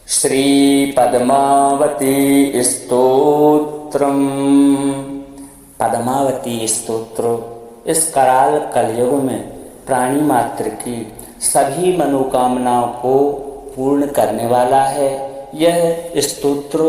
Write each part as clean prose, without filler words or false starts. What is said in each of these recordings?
श्री पद्मावती स्तोत्रम। पद्मावती स्तोत्र इस कराल कलयुग में प्राणी मात्र की सभी मनोकामनाओं को पूर्ण करने वाला है। यह स्तोत्र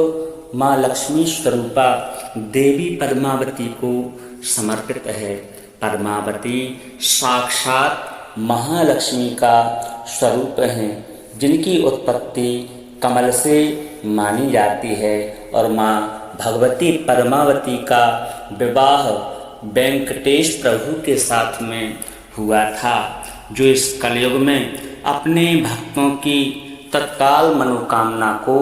माँ लक्ष्मी स्वरूपा देवी पद्मावती को समर्पित है। पद्मावती साक्षात महालक्ष्मी का स्वरूप है, जिनकी उत्पत्ति कमल से मानी जाती है और माँ भगवती पद्मावती का विवाह वेंकटेश प्रभु के साथ में हुआ था, जो इस कलयुग में अपने भक्तों की तत्काल मनोकामना को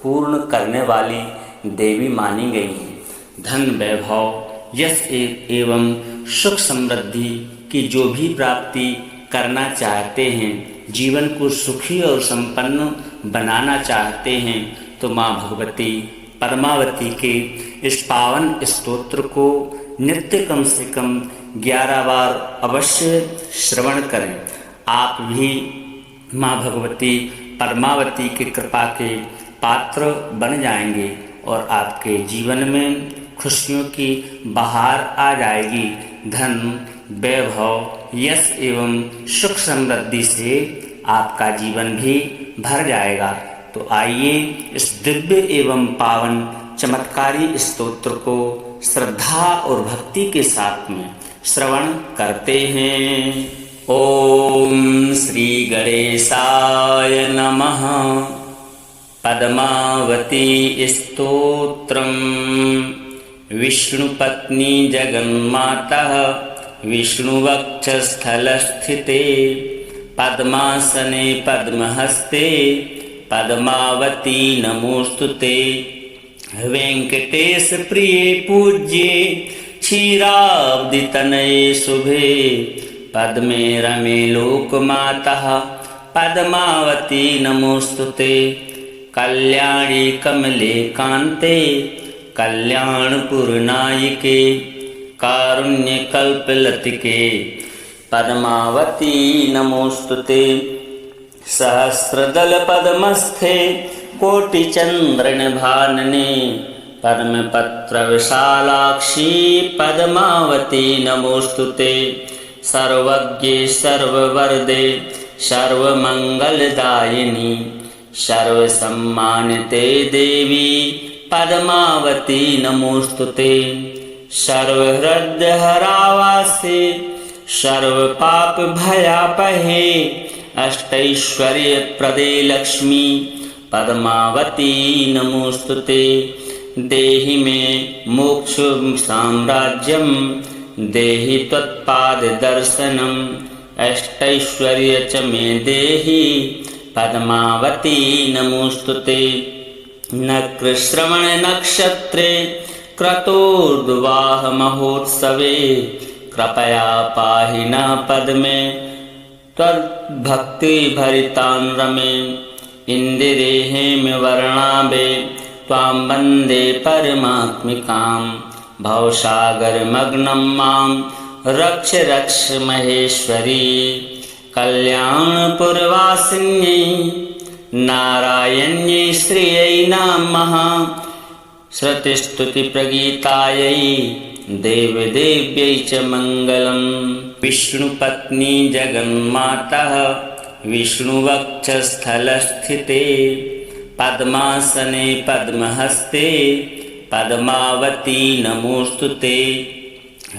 पूर्ण करने वाली देवी मानी गई है। धन वैभव यश एवं सुख समृद्धि की जो भी प्राप्ति करना चाहते हैं, जीवन को सुखी और संपन्न बनाना चाहते हैं, तो माँ भगवती पद्मावती के इस पावन स्तोत्र को नित्य कम से कम 11 बार अवश्य श्रवण करें। आप भी माँ भगवती पद्मावती की कृपा के पात्र बन जाएंगे और आपके जीवन में खुशियों की बहार आ जाएगी। धन वैभव यश एवं सुख समृद्धि से आपका जीवन भी भर जाएगा। तो आइए इस दिव्य एवं पावन चमत्कारी स्तोत्र को श्रद्धा और भक्ति के साथ में श्रवण करते हैं। ओम श्री गणेशाय नमः। पद्मावती स्तोत्रम्। विष्णुपत्नी जगन्माता विष्णुवक्षस्थलस्थिते पद्मासने पद्महस्ते पद्मावती नमोस्तुते। वेंकटेश प्रिये पूज्ये क्षीराब्धितनये शुभे पद्मे रमे लोकमाता पद्मावती नमोस्तुते। कल्याणी कमले कान्ते कल्याणपुरनायिके कारुण्यकल्पलतिके पद्मावती नमोस्तुते। सहस्रदल पद्मस्थे कोटिचन्द्रनभानने पद्मपत्र विशालाक्षी पद्मावती नमोस्तुते। सर्वज्ञे सर्ववरदे सर्वमङ्गलदायिनी सर्वसम्मानिते देवी पद्मावती नमोस्तुते। सर्वहृदयहरावासे सर्वपापभयापहे अष्टैश्वर्यप्रदे लक्ष्मी पद्मावती नमोस्तुते। देहि मे मोक्ष साम्राज्यं देहि त्वत्पाददर्शनम् अष्टैश्वर्य च मे देहि पद्मावती नमोस्तुते। नक्रश्रवण नक्षत्रे क्रतोर्द्वाह महोत्सवे कृपया पाहि नः पद्मे त्वद्भक्ति भरितान् रमे। इन्दिरेहेमवर्णाभे त्वां वन्दे परमात्मिकां भवसागरमग्नं मां रक्ष रक्ष महेश्वरी। कल्याणपुरवासिन्यै नारायण्यै श्रियै नमः। श्रुतिस्तुतिप्रगीतायै देवदेव्यै च मङ्गलम्। विष्णुपत्नी जगन्माता विष्णुवक्षस्थलस्थिते पद्मासने पद्महस्ते पद्मावती नमोस्तुते।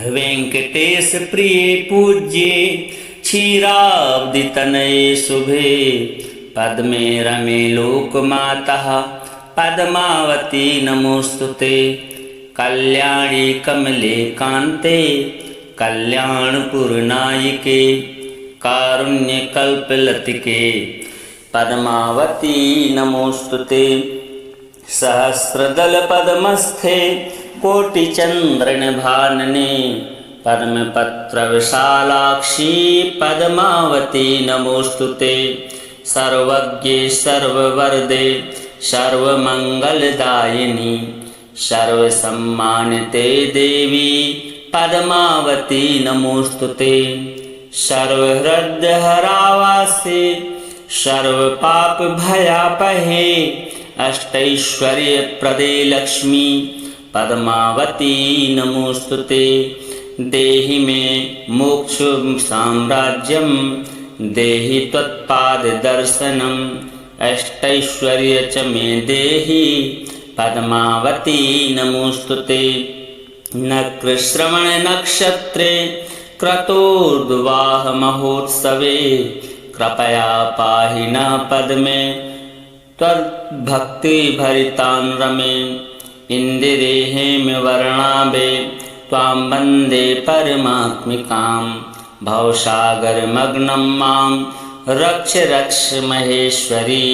वेंकटेश प्रिये पूज्ये क्षीराब्धितनये शुभे पद्मे रमे लोकमाता पद्मावती नमोस्तुते। कल्याणी कमले कान्ते कल्याणपुरनायिके कारुण्यकल्पलतिके पद्मावती नमोस्तुते। सहस्रदल पद्मस्थे कोटिचन्द्रनभानने पद्मपत्र विशालाक्षी पद्मावती नमोस्तुते। सर्वज्ञे सर्ववरदे सर्वमङ्गलदायिनी सर्वसम्मानिते देवी पद्मावती नमोस्तुते। सर्वहृदयहरावासे सर्व पाप भयापहे अष्टैश्वर्यप्रदे लक्ष्मी पद्मावती नमोस्तुते। देहि मे मोक्ष साम्राज्यं देहि त्वत्पाददर्शनम् अष्टैश्वर्य च मे देहि पद्मावती नमोस्तुते। नक्रश्रवण नक्षत्रे क्रतोर्द्वाह महोत्सवे कृपया पाहि न पद्मे त्वद्भक्ति भरितान् रमे। इंदिरेहेम वर्णाभे त्वां वन्दे परमात्मिकां भवसागरमग्नं मां रक्ष रक्ष महेश्वरी।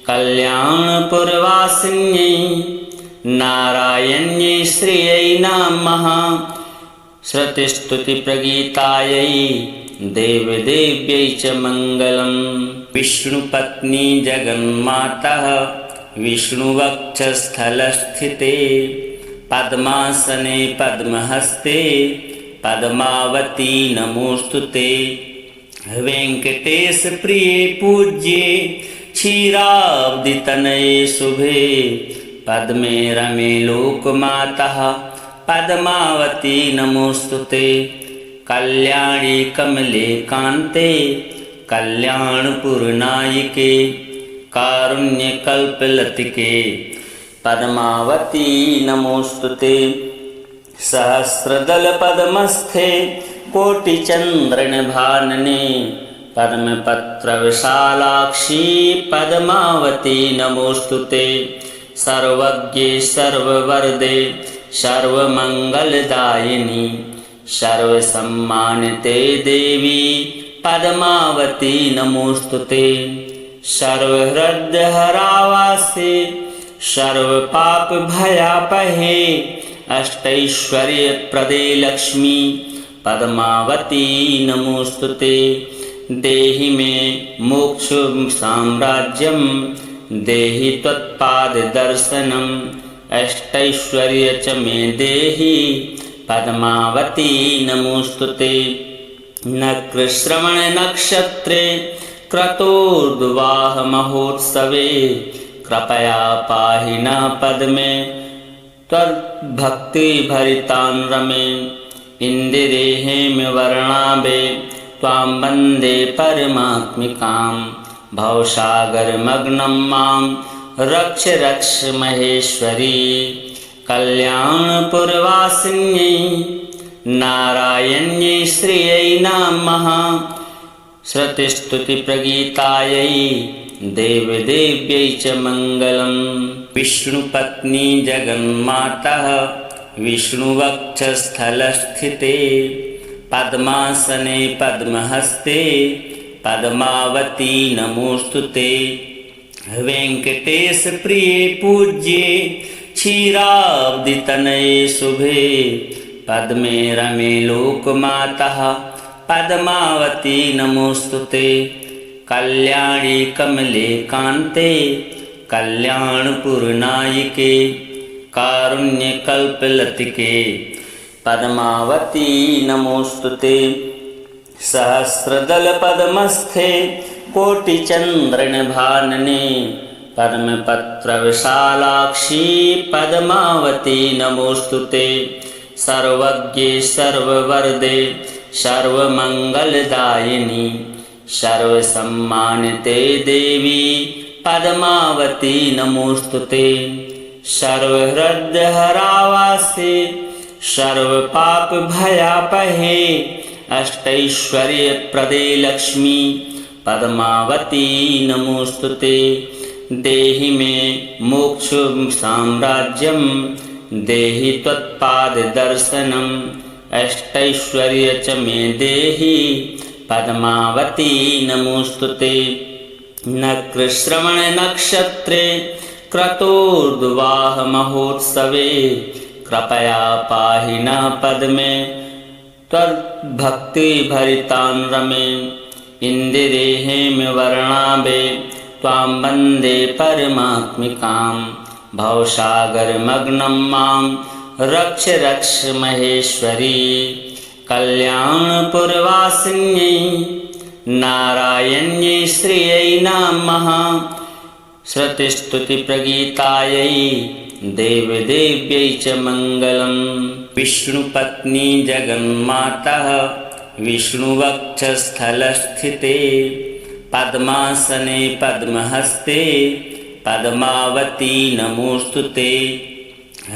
कल्याणपुरवासिन्यै नारायण्यै श्रियै नमः। श्रुतिस्तुतिप्रगीतायै देवदेव्यै च मङ्गलम्। विष्णुपत्नी जगन्मातः विष्णुवक्षस्थलस्थिते पद्मासने पद्महस्ते पद्मावती नमोस्तुते। वेंकटेश प्रिये पूज्ये क्षीराब्धितनये शुभे पद्मे रमे लोकमातः पद्मावती नमोस्तुते। कल्याणी कमले कान्ते कल्याणपुरनायिके कारुण्यकल्पलतिके पद्मावती नमोस्तुते। सहस्रदलपद्मस्थे कोटिचन्द्रनभानने पद्मपत्रविशालाक्षी पद्मावती नमोस्तुते। सर्वज्ञे सर्ववरदे सर्वमङ्गलदायिनी सर्वसम्मानिते देवी पद्मावती नमोस्तुते। सर्वहृदयहरावासे सर्वपापभयापहे अष्टैश्वर्यप्रदे लक्ष्मी पद्मावती नमोस्तुते। देहि मे मोक्ष साम्राज्यं देहि त्वत्पाददर्शनम् अष्टैश्वर्य च मे देहि पद्मावती नमोस्तुते। नक्रश्रवण नक्षत्रे क्रतोर्द्वाह महोत्सवे कृपया पाहि न पद्मे त्वद्भक्ति भरितान् रमे। इंदिरेहेम वर्णाभे त्वां वन्दे परमात्मिकां भवसागरमग्नं मां रक्ष रक्ष महेश्वरी। कल्याणपुरवासिन्यै नारायण्यै श्रियै नमः। श्रुतिस्तुतिप्रगीतायै देवदेव्यै च मङ्गलम्। विष्णुपत्नी जगन्मातः विष्णुवक्षस्थलस्थिते पद्मासने पद्महस्ते पद्मावती नमोस्तुते। वेंकटेश प्रिये पूज्ये क्षीराब्धितनये शुभे पद्मे रमे लोकमातः पद्मावती नमोस्तुते। कल्याणी कमले कान्ते कल्याणपुरनायिके कारुण्यकल्पलतिके पद्मावती नमोस्तुते। सहस्रदलपद्मस्थे कोटिचन्द्रनभानने पद्मपत्रविशालाक्षी पद्मावती नमोस्तुते। सर्वज्ञे सर्ववरदे सर्वमङ्गलदायिनी सर्वसम्मानिते देवी पद्मावती नमोस्तुते। सर्वहृदयहरावासे सर्वपापभयापहे अष्टैश्वर्यप्रदे लक्ष्मी पद्मावती नमोस्तुते। देहि मे मोक्ष साम्राज्यं देहि त्वत्पाददर्शनम् अष्टैश्वर्य च मे देहि पद्मावती नमोस्तुते। नक्रश्रवण नक्षत्रे क्रतोर्द्वाह महोत्सवे कृपया पाहि न पद्मे त्वद्भक्ति भरितान् रमे। इंदिरेहेम वर्णाभे त्वां वन्दे परमात्मिकां भवसागरमग्नं मां रक्ष रक्ष महेश्वरी। कल्याणपुरवासिन्यै नारायण्यै श्रियै नमः। श्रुतिस्तुतिप्रगीतायै देवदेव्यै च मङ्गलम्। विष्णुपत्नी जगन्मातः विष्णुवक्षस्थलस्थिते पद्मासने पद्महस्ते पद्मावती नमोस्तुते।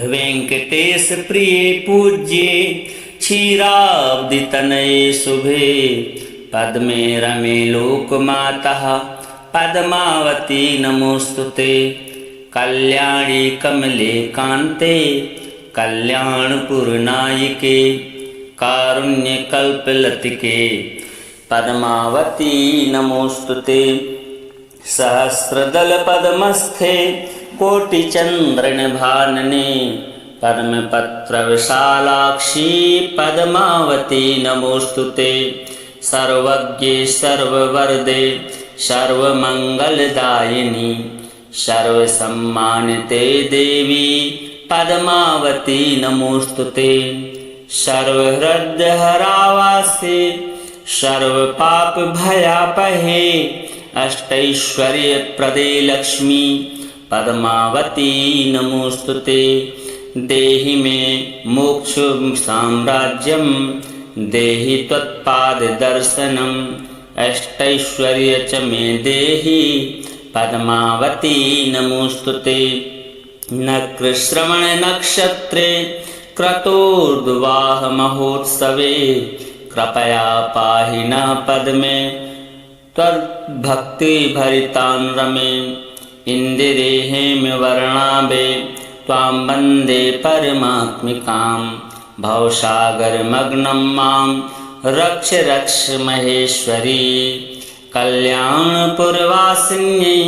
वेंकटेश प्रिये पूज्ये क्षीराब्धितनये शुभे पद्मे रमे लोकमातः पद्मावती नमोस्तुते। कल्याणी कमले कान्ते कल्याणपुरनायिके कारुण्यकल्पलतिके पद्मावती नमोस्तुते। सहस्रदलपद्मस्थे कोटिचन्द्रनभानने पद्मपत्रविशालाक्षी पद्मावती नमोस्तुते। सर्वज्ञे सर्ववरदे सर्वमङ्गलदायिनी सर्वसम्मानिते देवी पद्मावती नमोस्तुते। सर्वहृदयहरावासे सर्वपापभयापहे अष्टैश्वर्यप्रदे लक्ष्मी पद्मावती नमोस्तुते। देहि मे मोक्ष साम्राज्यं देहि त्वत्पाददर्शनम् अष्टैश्वर्य च मे देहि पद्मावती नमोस्तुते। नक्रश्रवण नक्षत्रे क्रतोर्द्वाह महोत्सवे कृपया पाहि नः पद्मे त्वद्भक्तिभरितां रमे। इन्दिरेहेमवर्णाभे त्वां वन्दे परमात्मिकां भवसागरमग्नं मां रक्ष रक्ष महेश्वरी। कल्याणपुरवासिन्यै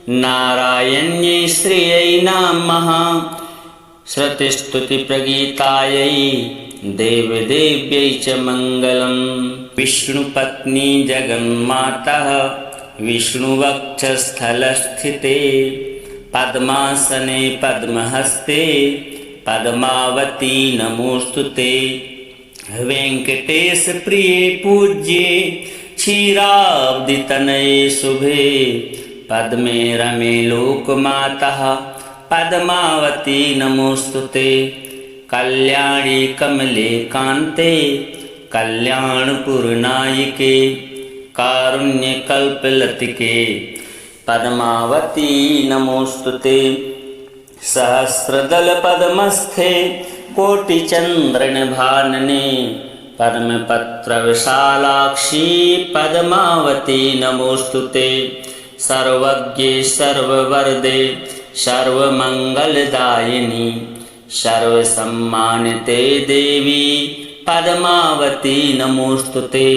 नारायण्यै श्रियै नमः। श्रुतिस्तुतिप्रगीतायै देवदेव्यै च मङ्गलम्। विष्णुपत्नी जगन्मातः विष्णुवक्षस्थलस्थिते पद्मासने पद्महस्ते पद्मावती नमोस्तुते। वेंकटेश प्रिये पूज्ये क्षीराब्धितनये शुभे पद्मे रमे लोकमातः पद्मावती नमोस्तुते। कल्याणी कमले कान्ते कल्याणपुरनायिके कारुण्यकल्पलतिके पद्मावती नमोस्तुते। सहस्रदलपद्मस्थे कोटिचन्द्रनभानने पद्मपत्रविशालाक्षी पद्मावती नमोस्तुते। सर्वज्ञे सर्ववरदे सर्वमङ्गलदायिनी सर्वसम्मानिते देवी पद्मावती नमोस्तुते।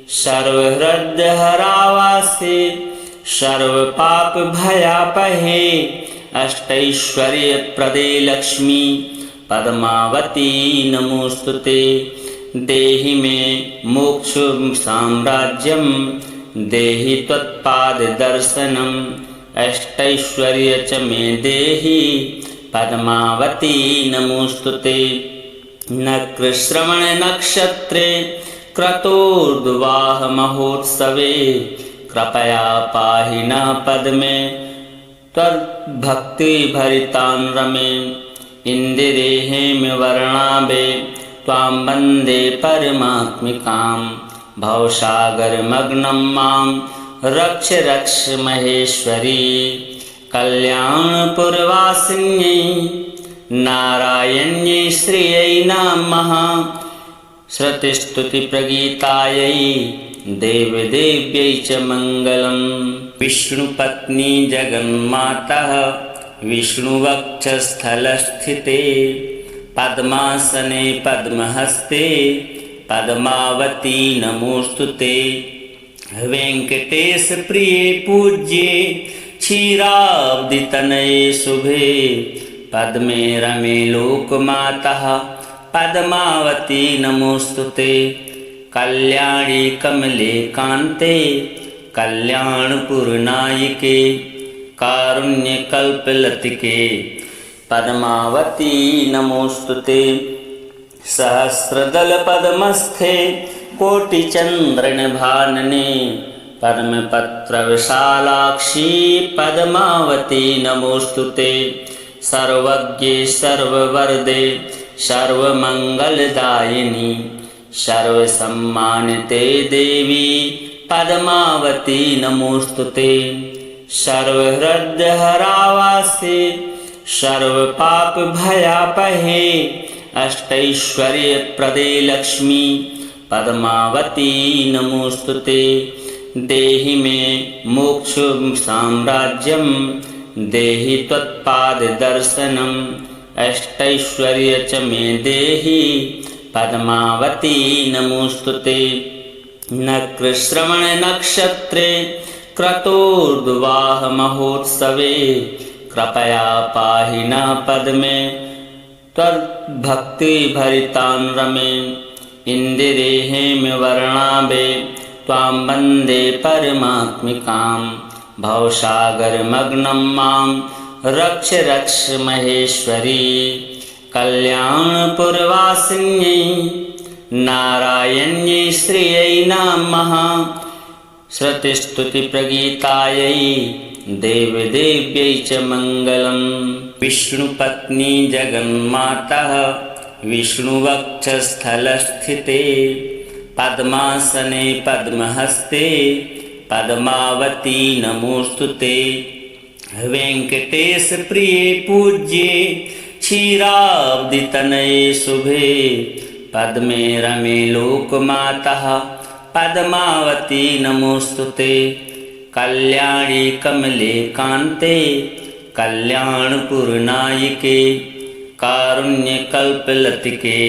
सर्वहृदयहरावासे सर्वपापभयापहे अष्टैश्वर्यप्रदे लक्ष्मी पद्मावती नमोस्तुते। देहि मे मोक्ष साम्राज्यं देहि त्वत्पाददर्शनम् अष्टैश्वर्य च मे देहि पद्मावती नमोस्तुते। नक्रश्रवण नक्षत्रे क्रतोर्द्वाह महोत्सवे कृपया पाहि नः पद्मे त्वद्भक्तिभरितां रमे। इन्दिरेहेमवर्णाभे त्वां वन्दे परमात्मिकां भवसागरमग्नं मां रक्ष रक्ष महेश्वरी। कल्याणपुरवासिन्यै नारायण्यै श्रियै नमः। श्रुतिस्तुतिप्रगीतायै देवदेव्यै च मङ्गलम्। विष्णुपत्नी जगन्मातः विष्णुवक्षस्थलस्थिते पद्मासने पद्महस्ते पद्मावती नमोस्तुते। वेंकटेश प्रिये पूज्ये क्षीराब्धितनये शुभे पद्मे रमे लोकमातः पद्मावती नमोस्तुते। कल्याणी कमले कान्ते कल्याणपुरनायिके कारुण्यकल्पलतिके पद्मावती नमोस्तुते। सहस्रदलपद्मस्थे कोटिचन्द्रनभानने पद्मपत्रविशालाक्षी पद्मावती नमोस्तुते। सर्वज्ञे सर्ववरदे सर्वमङ्गलदायिनी सर्वसम्मानिते देवी पद्मावती नमोस्तुते। सर्वहृदयहरावासे सर्वपापभयापहे अष्टैश्वर्यप्रदे लक्ष्मी पद्मावती नमोस्तुते। देहि मे मोक्ष साम्राज्यं देहि त्वत्पाददर्शनम् अष्टैश्वर्य च मे देहि पद्मावती नमोस्तुते। नक्रश्रवण नक्षत्रे क्रतोर्द्वाह महोत्सवे कृपया पाहि न पद्मे त्वद्भक्तिभरितां रमे। इन्दिरेहेमवर्णाभे त्वां वन्दे परमात्मिकां भवसागरमग्नं मां रक्ष रक्ष महेश्वरी। कल्याणपुरवासिन्यै नारायण्यै श्रियै नमः। श्रुतिस्तुतिप्रगीतायै देवदेव्यै च मङ्गलम्। विष्णुपत्नी जगन्मातः विष्णुवक्षस्थलस्थिते पद्मासने पद्महस्ते पद्मावती नमोस्तुते। वेंकटेश प्रिये पूज्ये क्षीराब्धितनये शुभे पद्मे रमे लोकमातः पद्मावती नमोस्तुते। कल्याणी कमले कान्ते कल्याणपुरनायिके कारुण्यकल्पलतिके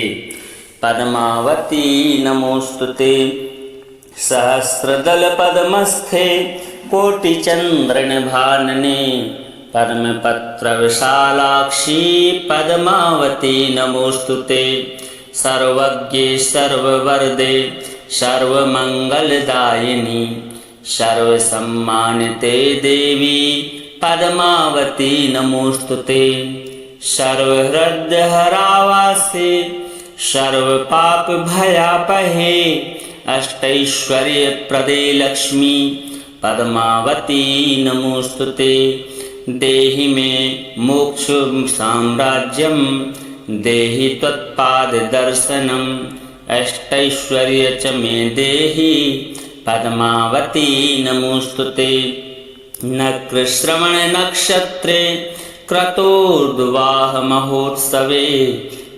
पद्मावती नमोस्तुते। सहस्रदलपद्मस्थे कोटिचन्द्रनभानने पद्मपत्रविशालाक्षी पद्मावती नमोस्तुते। सर्वज्ञे सर्ववरदे सर्वमङ्गलदायिनी सर्वसम्मानिते देवी पद्मावती नमोस्तुते। सर्वहृदयहरावासे सर्वपापभयापहे अष्टैश्वर्यप्रदे लक्ष्मी पद्मावती नमोस्तुते। देहि मे मोक्ष साम्राज्यं देहि त्वत्पाददर्शनम् अष्टैश्वर्य च मे देहि पद्मावती नमोस्तुते। नक्रश्रवण नक्षत्रे क्रतोर्द्वाह महोत्सवे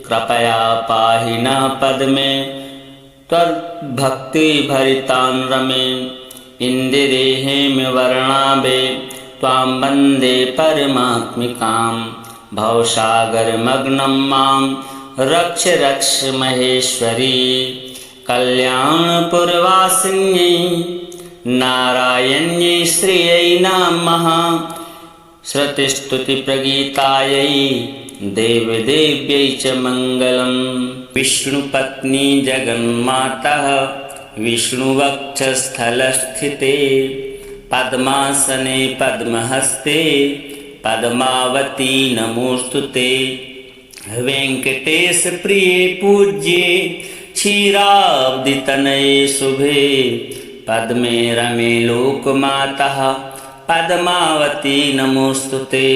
कृपया पाहि न पद्मे त्वद्भक्तिभरितां रमे। इन्दिरेहेमवर्णाभे त्वां वन्दे परमात्मिकां भवसागरमग्नं मां रक्ष रक्ष महेश्वरी। कल्याणपुरवासिन्यै नारायण्यै श्रियै नमः। श्रुतिस्तुतिप्रगीतायै देवदेव्यै च मङ्गलम्। विष्णुपत्नी जगन्मातः विष्णुवक्षस्थलस्थिते पद्मासने पद्महस्ते पद्मावती नमोस्तुते। वेंकटेश प्रिये पूज्ये क्षीराब्धितनये शुभे पद्मे रमे लोकमातः पद्मावती नमोस्तुते।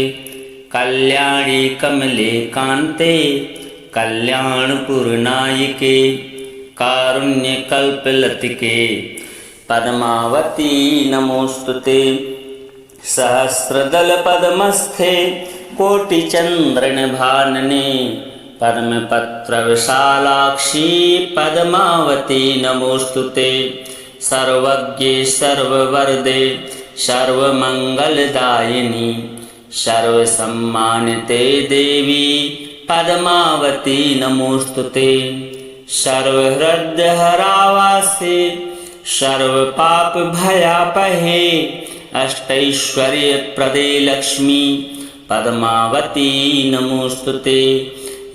कल्याणी कमले कान्ते कल्याणपुरनायिके कारुण्यकल्पलतिके पद्मावती नमोस्तुते। सहस्रदलपद्मस्थे कोटिचन्द्रनभानने पद्मपत्रविशालाक्षी पद्मावती नमोस्तुते। सर्वज्ञे सर्ववरदे सर्वमङ्गलदायिनी सर्वसम्मानिते देवी पद्मावती नमोस्तुते। सर्वहृदयहरावासे सर्वपापभयापहे अष्टैश्वर्यप्रदे लक्ष्मी पद्मावती नमोस्तुते।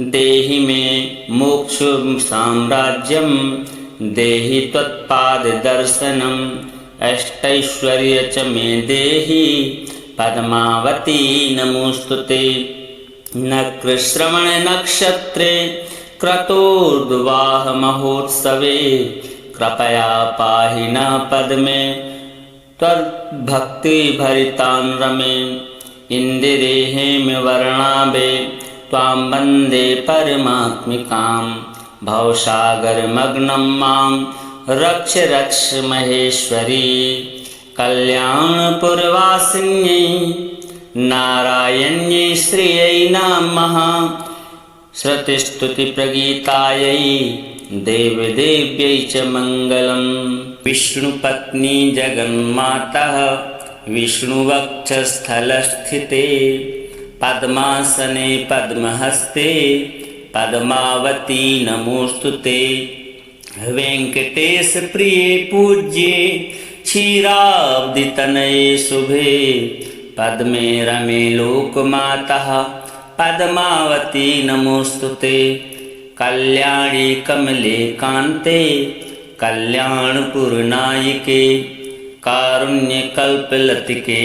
देहि मे मोक्ष साम्राज्यं देहि त्वत्पाददर्शनम् अष्टैश्वर्य च मे देहि पद्मावती नमोस्तुते। नक्रश्रवण नक्षत्रे क्रतोर्द्वाह महोत्सवे कृपया पाहि न पद्मे त्वद्भक्ति भरितां रमे इंदिरेहेमवर्णाभे त्वां वन्दे परमात्मिकां भवसागरमग्नं मां रक्ष रक्ष महेश्वरी कल्याणपुरवासिन्यै नारायण्यै श्रियै नमः श्रुतिस्तुतिप्रगीतायै देवदेव्यै च मङ्गलम् विष्णुपत्नी जगन्मातः विष्णुवक्षस्थलस्थिते पद्मासने पद्महस्ते पद्मावती नमोस्तुते वेंकटेश प्रिये पूज्ये क्षीराब्धितनये शुभे पद्मे रमे लोकमातः पद्मावती नमोस्तुते कल्याणी कमले कान्ते कल्याणपुरनायिके कारुण्यकल्पलतिके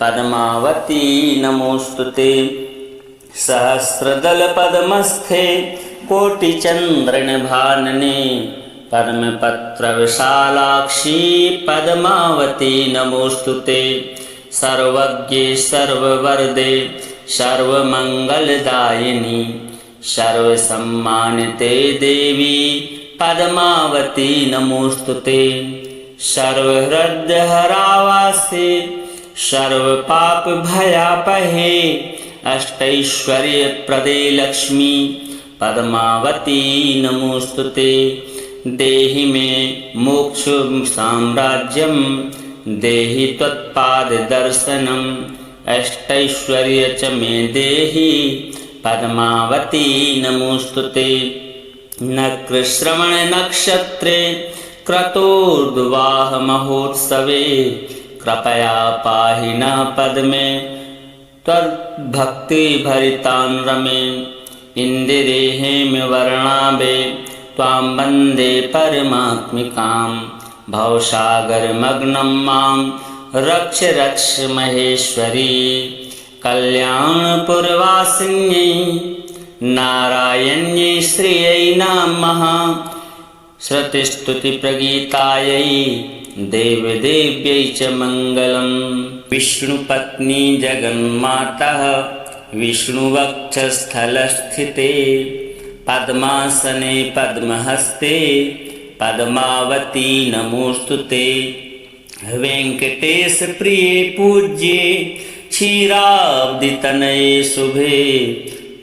पद्मावती नमोस्तुते सहस्रदलपद्मस्थे कोटिचन्द्रनभानने पद्मपत्रविशालाक्षी पद्मावती नमोस्तुते सर्वज्ञे सर्ववरदे सर्वमङ्गलदायिनी सर्वसम्मानिते देवी पद्मावती नमोस्तुते सर्वहृदयहरावासे सर्वपापभयापहे अष्टैश्वर्यप्रदे लक्ष्मी पद्मावती नमोस्तुते देहि मे मोक्ष साम्राज्यं देहि त्वत्पाददर्शनम् अष्टैश्वर्य च मे देहि पद्मावती नमोस्तुते नक्रश्रवण नक्षत्रे क्रतोर्द्वाह महोत्सवे कृपया पाहि न पद्मे त्वद्भक्ति भरितां रमे इंदिरेहेमवर्णाभे त्वां वन्दे परमात्मिकां भवसागरमग्नं मां रक्ष रक्ष महेश्वरी कल्याणपुरवासिन्यै नारायण्यै श्रियै नमः श्रुतिस्तुतिप्रगीतायै देवदेव्यै च मङ्गलम् विष्णुपत्नी जगन्मातः विष्णुवक्षस्थलस्थिते पद्मासने पद्महस्ते पद्मावती नमोस्तुते वेंकटेश प्रिये पूज्ये क्षीराब्धितनये शुभे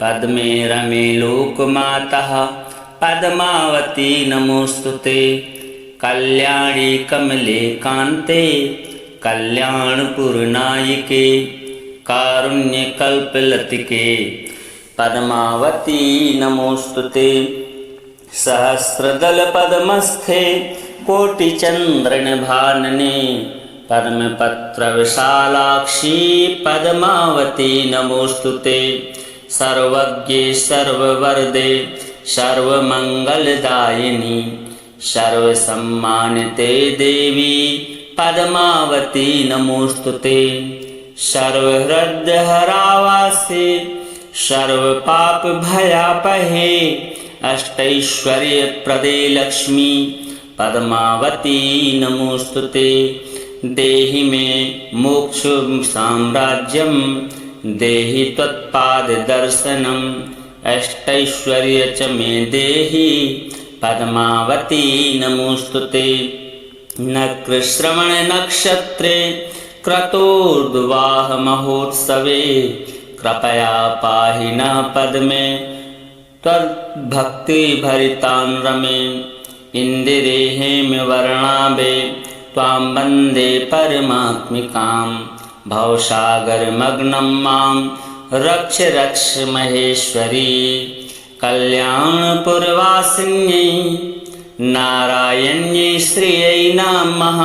पद्मे रमे लोकमातः पद्मावती नमोस्तुते कल्याणी कमले कान्ते कल्याणपुरनायिके कारुण्यकल्पलतिके पद्मावती नमोस्तुते सहस्रदलपद्मस्थे कोटिचन्द्रनभानने पद्मपत्रविशालाक्षी पद्मावती नमोस्तुते सर्वज्ञे सर्ववरदे सर्वमङ्गलदायिनी सर्वसम्मानिते देवी पद्मावती नमोस्तुते सर्वहृदयहरावासे सर्वपापभयापहे अष्टैश्वर्यप्रदे लक्ष्मी पद्मावती नमोस्तुते देहि मे मोक्ष साम्राज्यं देहि त्वत्पाददर्शनम् अष्टैश्वर्य च मे देहि पद्मावती नमोस्तुते नक्रश्रवण नक्षत्रे क्रतोर्द्वाह महोत्सवे कृपया पाहि न पद्मे त्वद्भक्ति भरितां रमे इंदिरेहेमवर्णाभे त्वां वन्दे परमात्मिकां भवसागरमग्नं मां रक्ष रक्ष महेश्वरी कल्याणपुरवासिन्यै नारायण्यै श्रियै नमः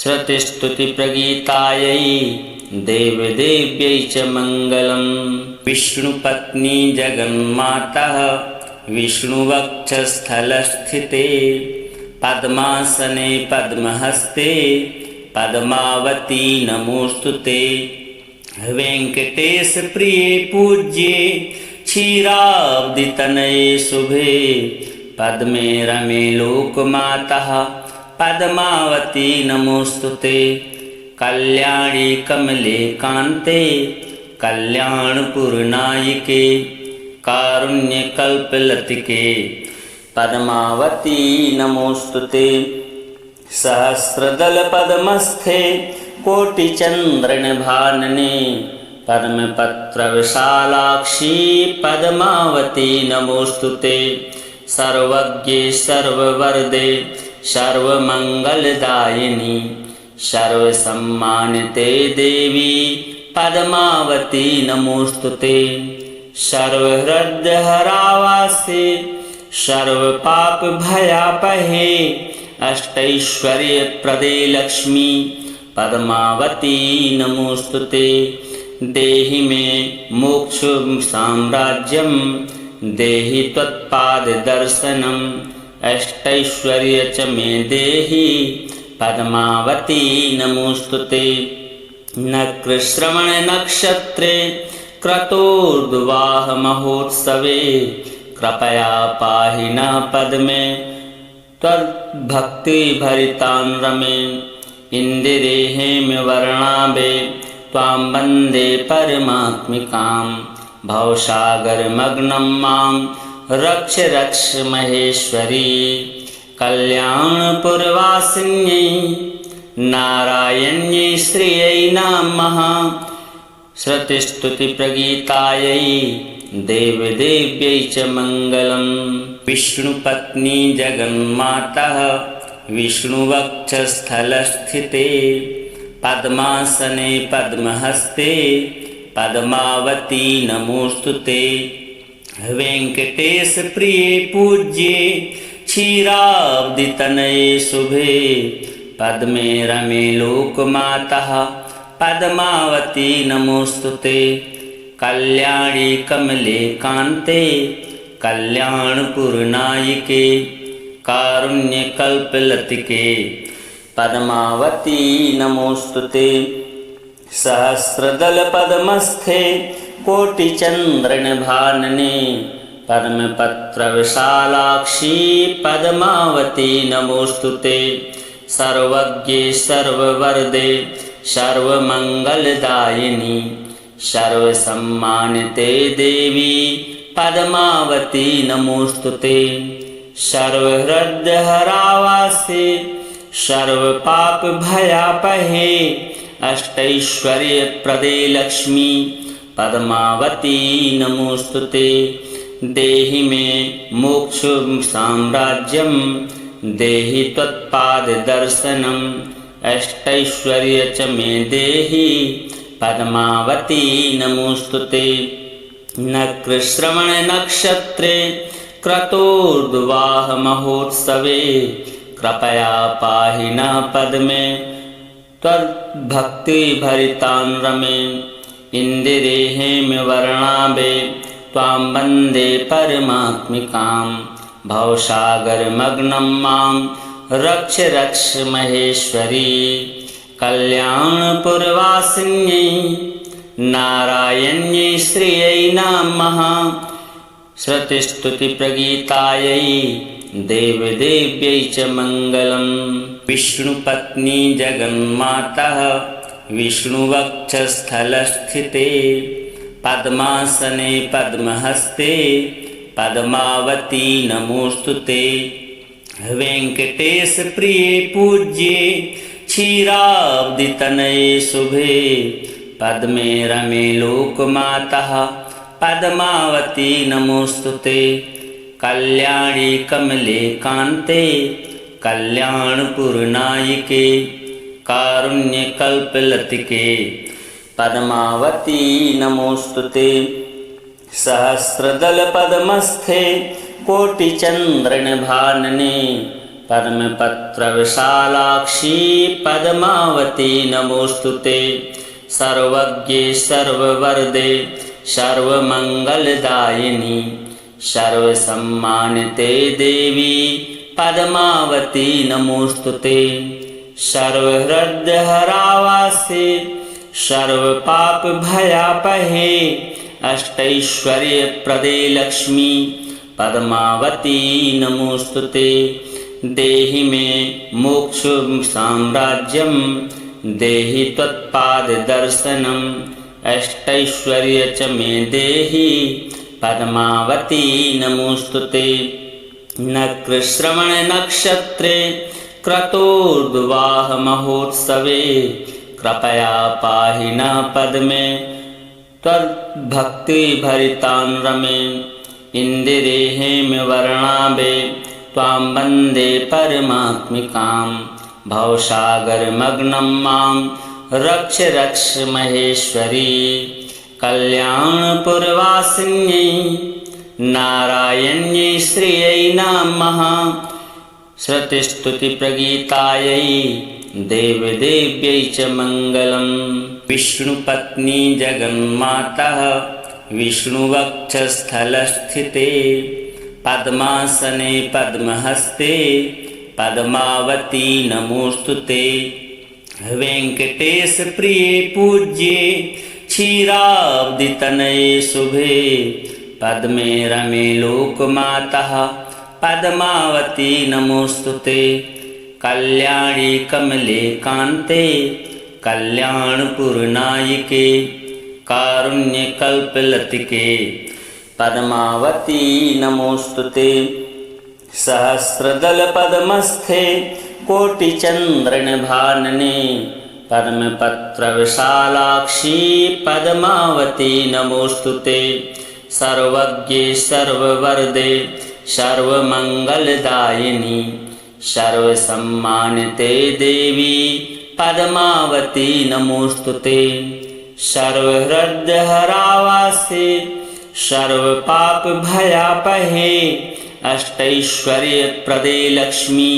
श्रुतिस्तुतिप्रगीतायै देवदेव्यै च मङ्गलम् विष्णुपत्नी जगन्मातः विष्णुवक्षस्थलस्थिते पद्मासने पद्महस्ते पद्मावती नमोस्तुते वेंकटेश प्रिये पूज्ये क्षीराब्धि तनये शुभे पद्मे रमे लोकमातः पद्मावती नमोस्तुते कल्याणी कमले कान्ते कल्याणपुरनायिके कारुण्यकल्पलतिके पद्मावती नमोस्तुते सहस्रदलपद्मस्थे कोटिचन्द्रनभानने पद्मपत्रविशालाक्षी पद्मावती नमोस्तुते सर्वज्ञे सर्ववरदे सर्वमङ्गलदायिनी सर्वसम्मानिते देवी पद्मावती नमोस्तुते सर्वहृदयहरावासे सर्वपापभयापहे अष्टैश्वर्यप्रदे लक्ष्मी पद्मावती नमोस्तुते देहि मे मोक्ष साम्राज्यं देहि त्वत्पाददर्शनम् अष्टैश्वर्य च मे देहि पद्मावती नमोस्तुते नक्रश्रवण नक्षत्रे क्रतोर्द्वाह महोत्सवे कृपया पाहि नः पद्मे त्वद्भक्ति भरितां रमे इन्दिरेहेमवर्णाभे त्वां वन्दे परमात्मिकां भवसागरमग्नं मां रक्ष रक्ष महेश्वरी कल्याणपुरवासिन्यै नारायण्यै श्रियै नमः श्रुतिस्तुतिप्रगीतायै देवदेव्यै च मङ्गलम् विष्णुपत्नी जगन्मातः विष्णुवक्षस्थलस्थिते पद्मासने पद्महस्ते पद्मावती नमोस्तुते वेंकटेश प्रिये पूज्ये क्षीराब्धि तनये शुभे पद्मे रमे लोकमातः पद्मावती नमोस्तुते कल्याणी कमले कान्ते कल्याणपुरनायिके कारुण्यकल्पलतिके पद्मावती नमोस्तुते सहस्रदलपद्मस्थे कोटिचन्द्रनभानने पद्मपत्रविशालाक्षी पद्मावती नमोस्तुते सर्वज्ञे सर्ववरदे सर्वमङ्गलदायिनी सर्वसम्मानिते देवी पद्मावती नमोस्तुते सर्वहृदयहरावासे सर्वपापभयापहे अष्टैश्वर्यप्रदे लक्ष्मी पद्मावती नमोस्तुते देहि मे मोक्ष साम्राज्यं देहि त्वत्पाददर्शनम् अष्टैश्वर्य च मे देहि पद्मावती नमोस्तुते नक्रश्रवण नक्षत्रे क्रतोर्द्वाह महोत्सवे कृपया पाहि नः पद्मे त्वद्भक्ति भरितां रमे इन्दिरेहेमवर्णाभे त्वां वन्दे परमात्मिकां भवसागरमग्नं मां रक्ष रक्ष महेश्वरी कल्याणपुरवासिन्यै नारायण्यै श्रियै नमः श्रुतिस्तुतिप्रगीतायै देवदेव्यै च मङ्गलम् विष्णुपत्नी जगन्मातः विष्णुवक्षस्थलस्थिते पद्मासने पद्महस्ते पद्मावती नमोस्तुते वेंकटेश प्रिये पूज्ये क्षीराब्धि तनये शुभे पद्मे रमे लोकमातः पद्मावती नमोस्तुते कल्याणी कमले कान्ते कल्याणपुरनायिके कारुण्यकल्पलतिके पद्मावती नमोस्तुते सहस्रदलपद्मस्थे कोटिचन्द्रनभानने पद्मपत्रविशालाक्षी पद्मावती नमोस्तुते सर्वज्ञे सर्ववरदे सर्वमङ्गलदायिनी सर्वसम्मानिते देवी पद्मावती नमोस्तुते सर्वहृदयहरावासे सर्वपापभयापहे अष्टैश्वर्यप्रदे लक्ष्मी पद्मावती नमोस्तुते। देहि मे मोक्ष साम्राज्यं देहि त्वत्पाददर्शनम् अष्टैश्वर्य च मे देहि पद्मावती नमोस्तुते। नक्रश्रवण नक्षत्रे क्रतोर्द्वाह महोत्सवे कृपया पाहि न पद्मे त्वद्भक्ति भरितान् रमे। इंदिरेहेम वर्णाभे त्वां वन्दे परमात्मिकां भवसागरमग्नं मां रक्ष रक्ष महेश्वरी। कल्याणपुरवासिन्यै नारायण्यै श्रियै नमः। श्रुतिस्तुतिप्रगीतायै देवदेव्यै च मङ्गलम्। विष्णुपत्नी जगन्मातः विष्णुवक्षस्थलस्थिते पद्मासने पद्महस्ते पद्मावती नमोस्तुते। वेंकटेश प्रिये पूज्ये क्षीराब्धितनये शुभे पद्मे रमे लोकमातः पद्मावती नमोस्तुते। कल्याणी कमले कान्ते कल्याणपुरनायिके कारुण्यकल्पलतिके पद्मावती नमोस्तुते। सहस्रदलपद्मस्थे कोटिचन्द्रनभानने पद्मपत्रविशालाक्षी पद्मावती नमोस्तुते। सर्वज्ञे सर्ववरदे सर्वमङ्गलदायिनी सर्वसम्मानिते देवी पद्मावती नमोस्तुते। सर्वहृदयहरावासे सर्वपापभयापहे अष्टैश्वर्यप्रदे लक्ष्मी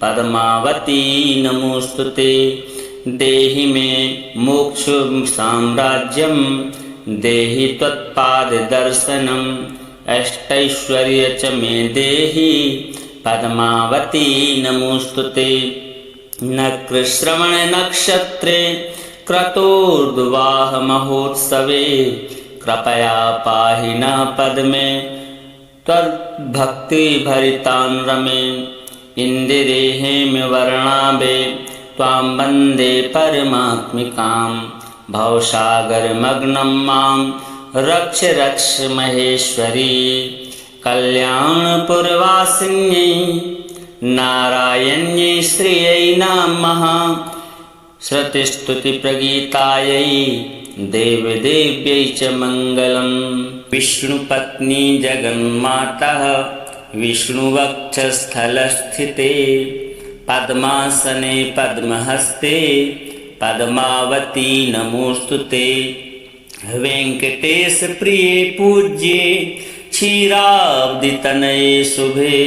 पद्मावती नमोस्तुते। देहि मे मोक्ष साम्राज्यं देहि त्वत्पाददर्शनम् अष्टैश्वर्य च मे देहि पद्मावती नमोस्तुते। नक्रश्रवण नक्षत्रे क्रतोर्द्वाह महोत्सवे कृपया पाहि न पद्मे त्वद्भक्ति भरितान् रमे। इंदिरेहेम वर्णाभे त्वां वन्दे परमात्मिकां भवसागरमग्नं मां रक्ष रक्ष महेश्वरी। कल्याणपुरवासिन्यै नारायण्यै श्रियै नमः। श्रुतिस्तुतिप्रगीतायै देवदेव्यै च मङ्गलम्। विष्णुपत्नी जगन्मातः विष्णुवक्षस्थलस्थिते पद्मासने पद्महस्ते पद्मावती नमोस्तुते। वेंकटेश प्रिये पूज्ये क्षीराब्धितनये शुभे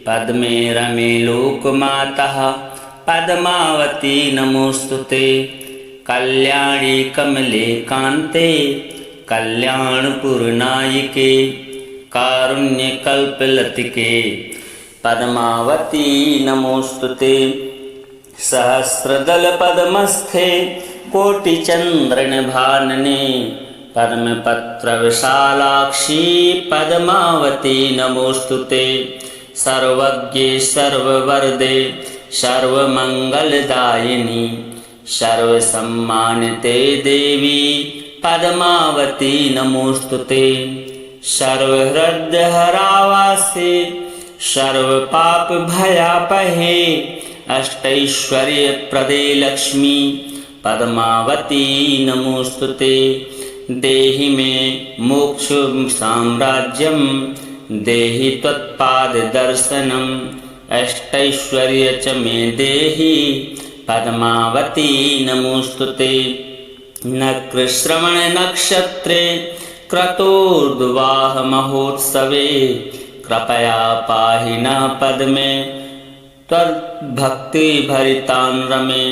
पद्मे रमे लोकमातः पद्मावती नमोस्तुते। कल्याणी कमले कान्ते कल्याणपुरनायिके कारुण्यकल्पलतिके पद्मावती नमोस्तुते। सहस्रदलपद्मस्थे कोटिचन्द्रनभानने पद्मपत्रविशालाक्षी पद्मावती नमोस्तुते। सर्वज्ञे सर्ववरदे सर्वमङ्गलदायिनी सर्वसम्मानिते देवी पद्मावती नमोस्तुते। सर्वहृदयहरावासे सर्वपापभयापहे अष्टैश्वर्यप्रदे लक्ष्मी पद्मावती नमोस्तुते। देहि मे मोक्ष साम्राज्यं देहि त्वत्पाददर्शनम् अष्टैश्वर्य च मे देहि पद्मावती नमोस्तुते। नक्रश्रवण नक्षत्रे क्रतोर्द्वाह महोत्सवे कृपया पाहि न पद्मे त्वद्भक्ति भरितान् रमे।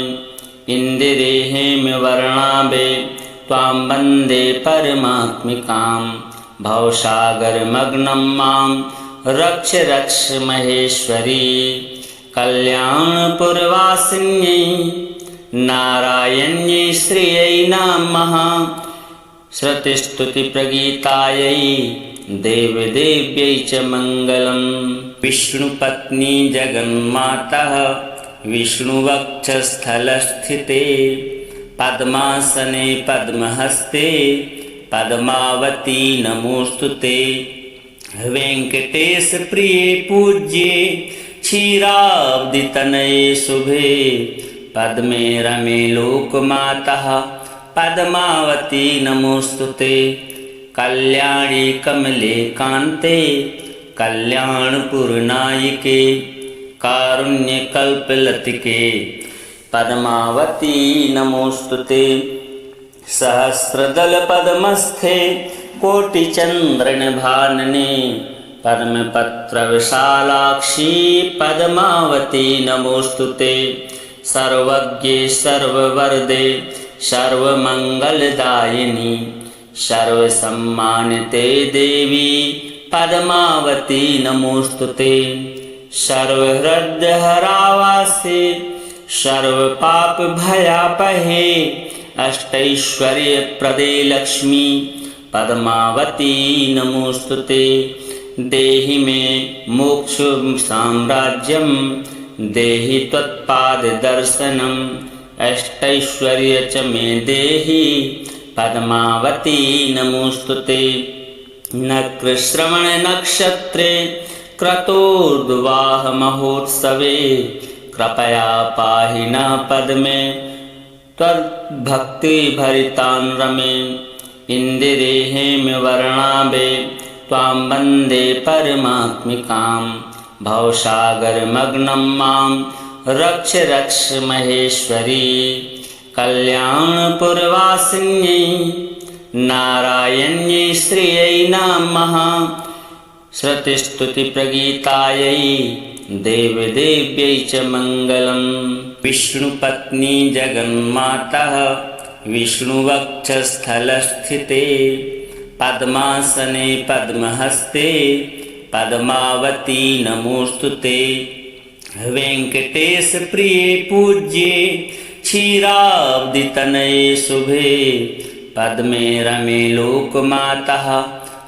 इंदिरेहेम वर्णाभे त्वां वन्दे परमात्मिकां भवसागरमग्नं मां रक्ष रक्ष महेश्वरी। कल्याणपुरवासिन्यै नारायण्यै श्रियै नमः। श्रुतिस्तुतिप्रगीतायै देवदेव्यै च मङ्गलम्। विष्णुपत्नी जगन्मातः विष्णुवक्षस्थलस्थिते पद्मासने पद्महस्ते पद्मावती नमोस्तुते। वेंकटेश प्रिये पूज्ये क्षीराब्धितनये शुभे पद्मे रमे लोकमातः पद्मावती नमोस्तुते। कल्याणी कमले कान्ते कल्याणपुरनायिके कारुण्यकल्पलतिके पद्मावती नमोस्तुते। सहस्रदलपद्मस्थे कोटिचन्द्रनभानने पद्मपत्रविशालाक्षी पद्मावती नमोस्तुते। सर्वज्ञे सर्ववरदे सर्वमङ्गलदायिनी सर्वसम्मानिते देवी पद्मावती नमोस्तुते। सर्वहृदयहरावासे सर्वपापभयापहे अष्टैश्वर्यप्रदे लक्ष्मी पद्मावती नमोस्तुते। देहि मे मोक्षसाम्राज्यं देहि त्वत्पाददर्शनम् अष्टैश्वर्य च मे देहि पद्मावती नमोस्तुते। नक्षत्रश्रवणनक्षत्रे क्रतोर्द्वाह महोत्सवे कृपया पाहि न पद्मे त्वद्भक्तिभरितां रमे। इन्दिरेहेमवर्णाभे त्वां वन्दे परमात्मिकां भवसागरमग्नं मां रक्ष रक्ष महेश्वरी। कल्याणपुरवासिन्यै नारायण्यै श्रियै नमः। श्रुतिस्तुतिप्रगीतायै देवदेव्यै च मङ्गलम्। विष्णुपत्नी जगन्मातः विष्णुवक्षस्थलस्थिते पद्मासने पद्महस्ते पद्मावती नमोस्तुते। वेंकटेश प्रिये पूज्ये क्षीराब्धितनये शुभे पद्मे रमे लोकमातः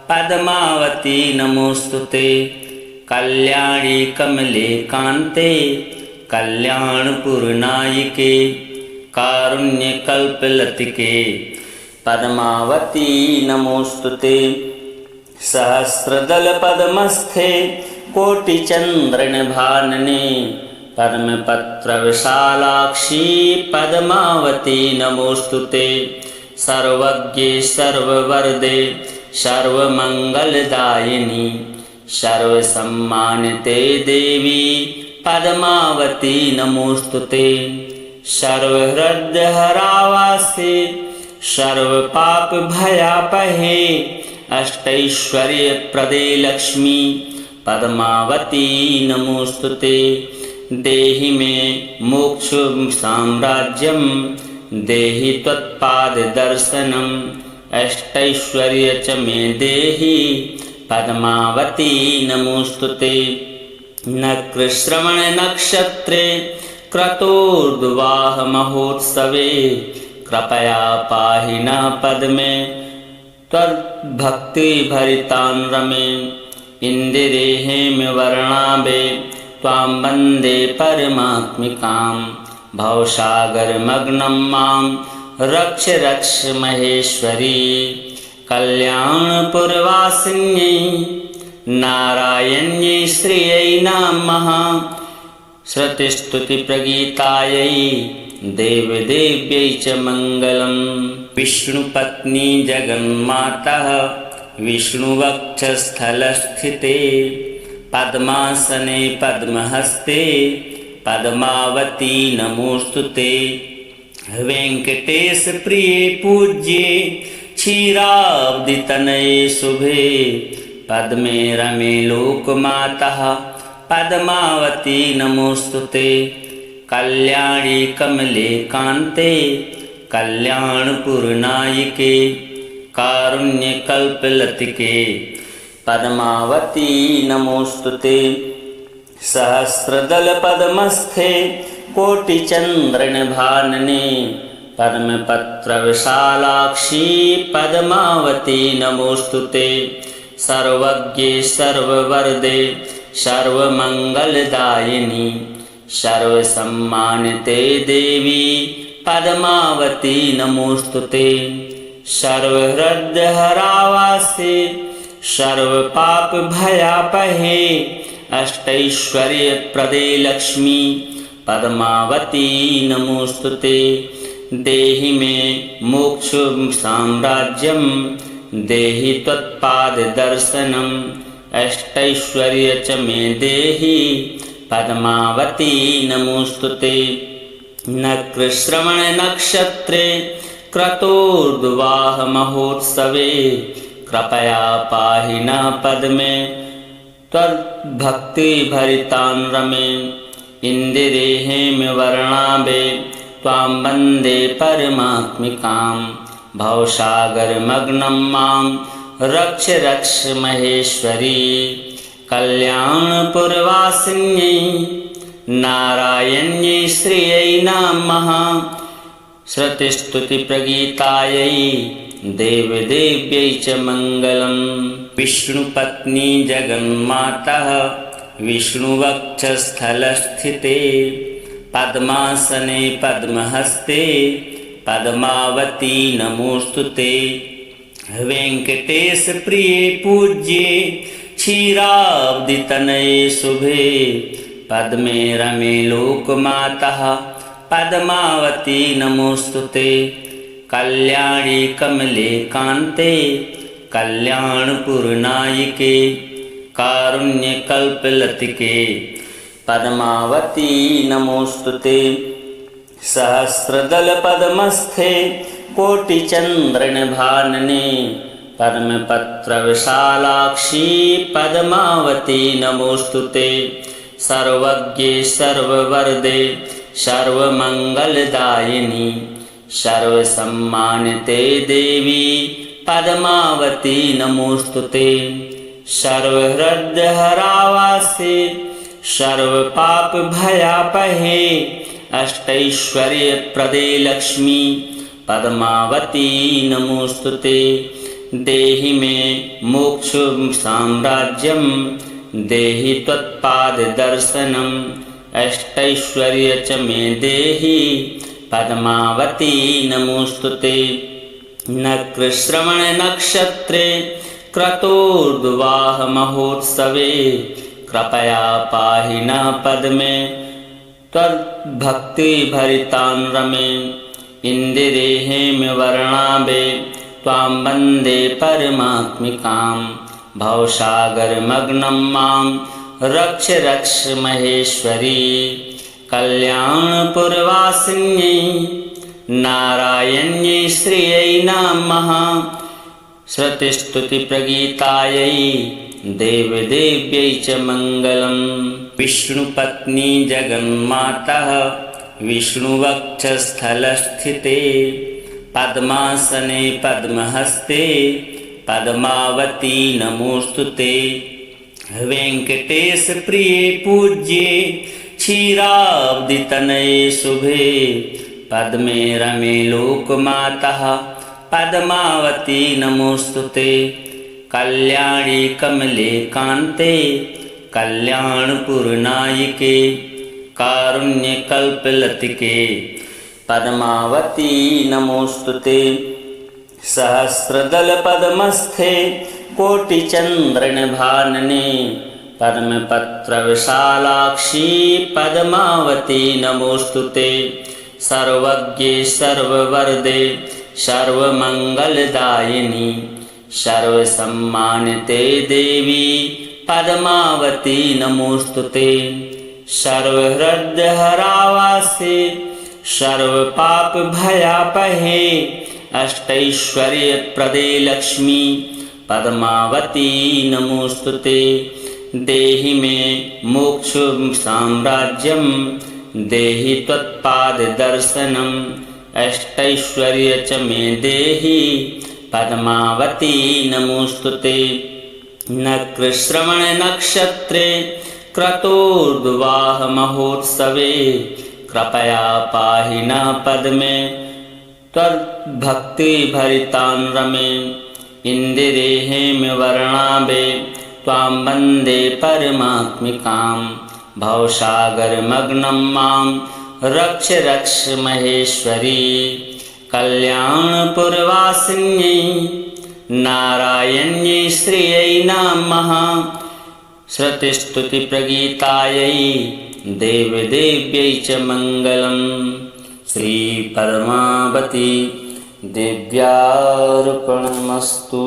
पद्मावती नमोस्तुते। कल्याणी कमले कान्ते कल्याणपुरनायिके कारुण्यकल्पलतिके पद्मावती नमोस्तुते। सहस्रदलपद्मस्थे कोटिचन्द्रनभानने पद्मपत्रविशालाक्षी पद्मावती नमोस्तुते। सर्वज्ञे सर्ववरदे सर्वमङ्गलदायिनी सर्वसम्मानिते देवी पद्मावती नमोस्तुते। सर्वहृदयहरावासे सर्वपापभयापहे अष्टैश्वर्यप्रदे लक्ष्मी पद्मावती नमोस्तुते। देहि मे मोक्षसाम्राज्यं देहि त्वत्पाददर्शनम् अष्टैश्वर्य च मे देहि पद्मावती नमोस्तुते। नक्षत्रश्रवणनक्षत्रे क्रतोर्द्वाह महोत्सवे कृपया पाहि न पद्मे त्वद्भक्तिभरितां रमे। इन्दिरेहेमवर्णाभे त्वां वन्दे परमात्मिकां भवसागरमग्नं मां रक्ष रक्ष महेश्वरी। कल्याणपुरवासिन्यै नारायण्यै श्रियै नमः। श्रुतिस्तुतिप्रगीतायै देवदेव्यै च मङ्गलम्। विष्णुपत्नी जगन्मातः विष्णुवक्षस्थलस्थिते पद्मासने पद्महस्ते पद्मावती नमोस्तुते। वेंकटेश प्रिये पूज्ये क्षीराब्धितनये शुभे पद्मे रमे लोकमातः पद्मावती नमोस्तुते। कल्याणी कमले कान्ते कल्याणपुरनायिके कारुण्यकल्पलतिके पद्मावती नमोस्तुते। सहस्रदलपद्मस्थे कोटिचन्द्रनभानने पद्मपत्रविशालाक्षी पद्मावती नमोस्तुते। सर्वज्ञे सर्ववरदे सर्वमंगलदायिनी सर्वसम्मानिते देवी पद्मावती नमोस्तुते। सर्वहृदयहरावासे सर्वपापभयापहे अष्टैश्वर्यप्रदे लक्ष्मी पद्मावती नमोस्तुते। देहि मे मोक्ष साम्राज्यं देहि त्वत्पाददर्शनम् अष्टैश्वर्य च मे देहि पद्मावती नमोस्तुते। नक्षश्रवण नक्षत्रे क्रतोर्द्वाह महोत्सवे कृपया पाहि न पद्मे त्वद्भक्ति भरितां रमे। इंदिरेहेम वर्णाभे त्वां वन्दे परमात्मिकां भवसागरमग्नं मां रक्ष रक्ष महेश्वरी। कल्याणपुरवासिन्यै नारायण्यै श्रियै नमः। श्रुतिस्तुतिप्रगीतायै देवदेव्यै च मङ्गलम्। विष्णुपत्नी जगन्मातः विष्णुवक्षस्थलस्थिते पद्मासने पद्महस्ते पद्मावती नमोस्तुते। वेंकटेश प्रिये पूज्ये क्षीराब्धितनये शुभे पद्मे रमे लोकमातः पद्मावती नमोस्तुते। कल्याणी कमले कान्ते कल्याणपुरनायिके कारुण्यकल्पलतिके पद्मावती नमोस्तुते। सहस्रदलपद्मस्थे कोटिचन्द्रनभानने पद्मपत्रविशालाक्षी पद्मावती नमोस्तुते। सर्वज्ञे सर्ववरदे सर्वमंगलदायिनी सर्वसम्मानिते देवी पद्मावती नमोस्तुते। सर्वहृदयहरावासे सर्वपापभयापहे अष्टैश्वर्यप्रदे लक्ष्मी पद्मावती नमोस्तुते। देहि मे मोक्ष साम्राज्यं देहि त्वत्पाददर्शनम् अष्टैश्वर्य च मे देहि पद्मावती नमोस्तुते। नक्षश्रवण नक्षत्रे क्रतोर्द्वाह महोत्सवे कृपया पाहि न पद्मे त्वद्भक्ति भरितां रमे। इंदिरेहेम वर्णाभे त्वां वन्दे परमात्मिकां भवसागरमग्नं मां रक्ष रक्ष महेश्वरी। कल्याणपुरवासिन्यै नारायण्यै श्रियै नमः। श्रुतिस्तुतिप्रगीतायै देवदेव्यै च मङ्गलम्। विष्णुपत्नी जगन्मातः विष्णुवक्षस्थलस्थिते पद्मासने पद्महस्ते पद्मावती नमोस्तुते। वेंकटेश प्रिये पूज्ये क्षीराब्धितनये शुभे पद्मे रमे लोकमातः पद्मावती नमोस्तुते। कल्याणी कमले कान्ते कल्याणपुरनायिके कारुण्यकल्पलतिके पद्मावती नमोस्तुते। सहस्रदलपद्मस्थे कोटिचन्द्रनभानने पद्मपत्रविशालाक्षी पद्मावती नमोस्तुते। सर्वज्ञे सर्ववरदे सर्वमंगलदायिनी सर्वसम्मानिते देवी पद्मावती नमोस्तुते। सर्वहृदयहरावासे सर्वपापभयापहे अष्टैश्वर्यप्रदे लक्ष्मी पद्मावती नमोस्तुते। देहि मे मोक्ष साम्राज्यं देहि त्वत्पाददर्शनम् अष्टैश्वर्य च मे देहि पद्मावती नमोस्तुते। नक्षश्रवण नक्षत्रे क्रतोर्द्वाह महोत्सवे कृपया पाहि न पद्मे त्वद्भक्ति भरितान् रमे इन्दिरेहेम वर्णाभे त्वां वन्दे परमात्मिकां भवसागरमग्नं मां रक्ष रक्ष महेश्वरी कल्याणपुरवासिन्यै नारायण्यै श्रियै नमः श्रुतिस्तुतिप्रगीतायै देवदेव्यै च मङ्गलम् श्रीपरमावती देव्यार्पणमस्तु।